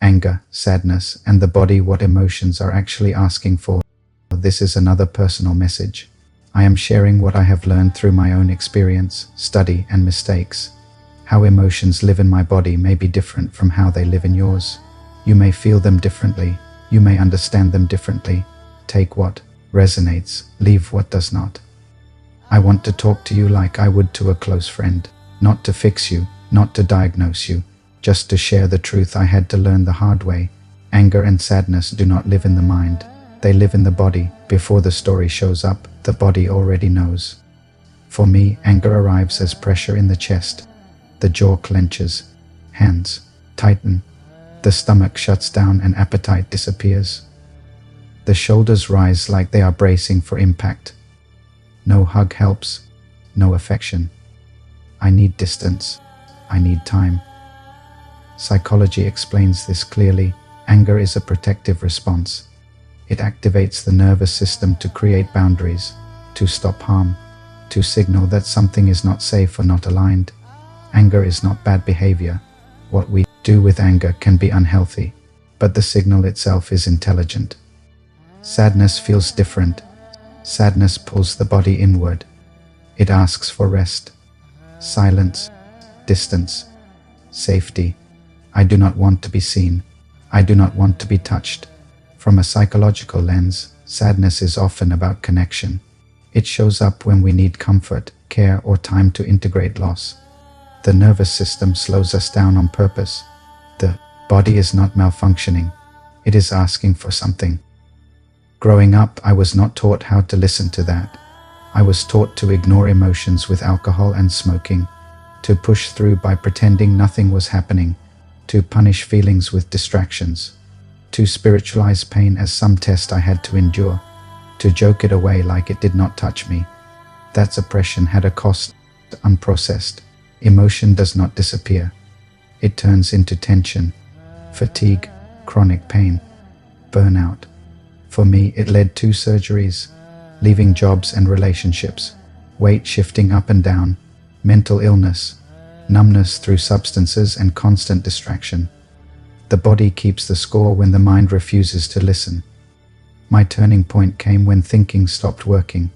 anger, sadness, and the body what emotions are actually asking for. This is another personal message. I am sharing what I have learned through my own experience, study, and mistakes. How emotions live in my body may be different from how they live in yours. You may feel them differently. You may understand them differently. Take what resonates, leave what does not. I want to talk to you like I would to a close friend, not to fix you, not to diagnose you, just to share the truth I had to learn the hard way. Anger and sadness do not live in the mind. They live in the body. Before the story shows up, the body already knows. For me, anger arrives as pressure in the chest. The jaw clenches, hands tighten, the stomach shuts down and appetite disappears. The shoulders rise like they are bracing for impact. No hug helps, no affection. I need distance. I need time. Psychology explains this clearly. Anger is a protective response. It activates the nervous system to create boundaries, to stop harm, to signal that something is not safe or not aligned. Anger is not bad behavior. What we do with anger can be unhealthy, but the signal itself is intelligent. Sadness feels different. Sadness pulls the body inward. It asks for rest, silence, distance, safety. I do not want to be seen. I do not want to be touched. From a psychological lens, sadness is often about connection. It shows up when we need comfort, care, or time to integrate loss. The nervous system slows us down on purpose. The body is not malfunctioning. It is asking for something. Growing up, I was not taught how to listen to that. I was taught to ignore emotions with alcohol and smoking, to push through by pretending nothing was happening, to punish feelings with distractions, to spiritualize pain as some test I had to endure, to joke it away like it did not touch me. That oppression had a cost, unprocessed. Emotion does not disappear. It turns into tension, fatigue, chronic pain, burnout. For me, it led to surgeries, leaving jobs and relationships, weight shifting up and down, mental illness, numbness through substances, and constant distraction. The body keeps the score when the mind refuses to listen. My turning point came when thinking stopped working.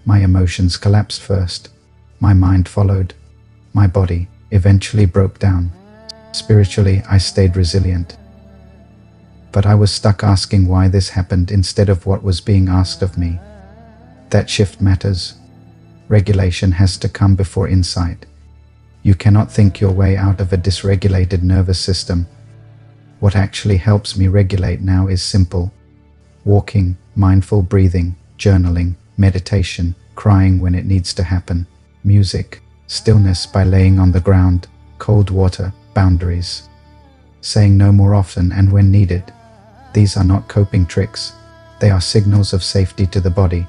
My emotions collapsed first. My mind followed. My body eventually broke down. Spiritually, I stayed resilient. But I was stuck asking why this happened instead of what was being asked of me. That shift matters. Regulation has to come before insight. You cannot think your way out of a dysregulated nervous system. What actually helps me regulate now is simple. Walking, mindful breathing, journaling, meditation, crying when it needs to happen, music, stillness by laying on the ground, cold water, boundaries. Saying no more often and when needed. These are not coping tricks. They are signals of safety to the body.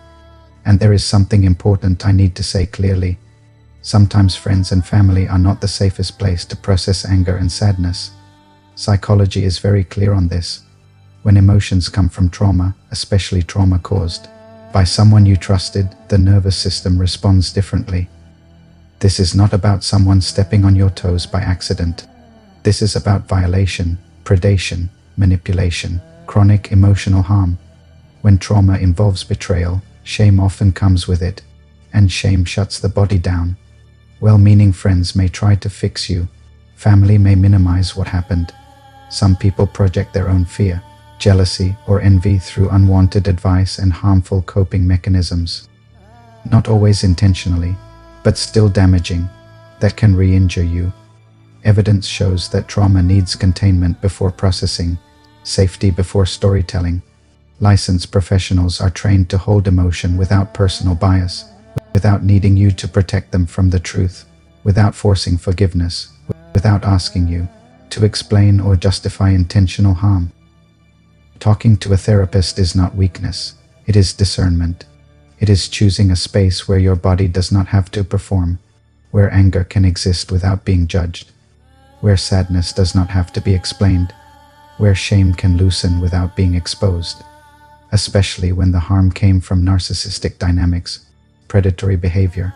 And there is something important I need to say clearly. Sometimes friends and family are not the safest place to process anger and sadness. Psychology is very clear on this. When emotions come from trauma, especially trauma caused by someone you trusted, the nervous system responds differently. This is not about someone stepping on your toes by accident. This is about violation, predation, manipulation, chronic emotional harm. When trauma involves betrayal, shame often comes with it, and shame shuts the body down. Well-meaning friends may try to fix you. Family may minimize what happened. Some people project their own fear, jealousy, or envy through unwanted advice and harmful coping mechanisms. Not always intentionally, but still damaging, that can re-injure you. Evidence shows that trauma needs containment before processing, safety before storytelling. Licensed professionals are trained to hold emotion without personal bias, without needing you to protect them from the truth, without forcing forgiveness, without asking you to explain or justify intentional harm. Talking to a therapist is not weakness, it is discernment. It is choosing a space where your body does not have to perform, where anger can exist without being judged, where sadness does not have to be explained, where shame can loosen without being exposed, especially when the harm came from narcissistic dynamics, predatory behavior,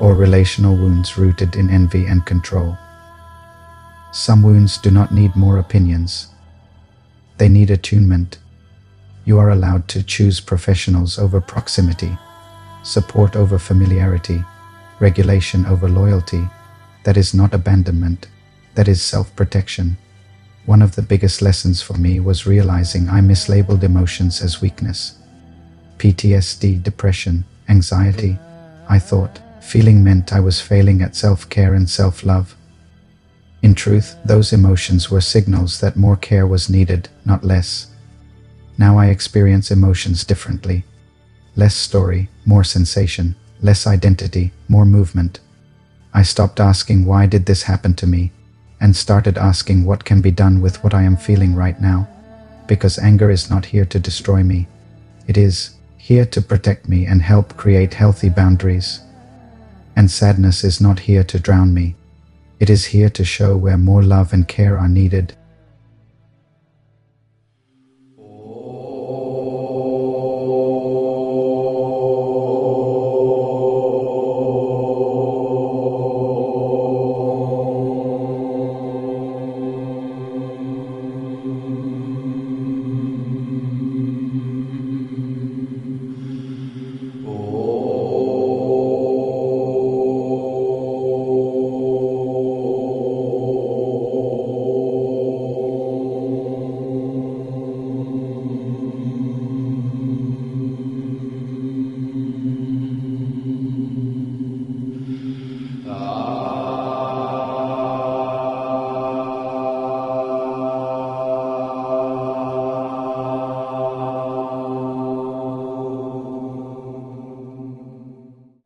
or relational wounds rooted in envy and control. Some wounds do not need more opinions. They need attunement. You are allowed to choose professionals over proximity, support over familiarity, regulation over loyalty. That is not abandonment. That is self-protection. One of the biggest lessons for me was realizing I mislabeled emotions as weakness. PTSD, depression, anxiety. I thought feeling meant I was failing at self-care and self-love. In truth, those emotions were signals that more care was needed, not less. Now I experience emotions differently. Less story, more sensation. Less identity, more movement. I stopped asking why did this happen to me, and started asking what can be done with what I am feeling right now. Because anger is not here to destroy me. It is here to protect me and help create healthy boundaries. And sadness is not here to drown me. It is here to show where more love and care are needed.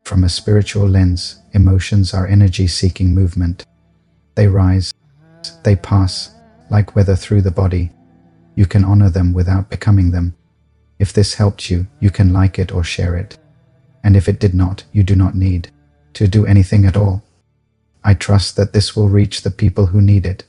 From a spiritual lens, emotions are energy-seeking movement. They rise, they pass, like weather through the body. You can honor them without becoming them. If this helped you, you can like it or share it. And if it did not, you do not need to do anything at all. I trust that this will reach the people who need it.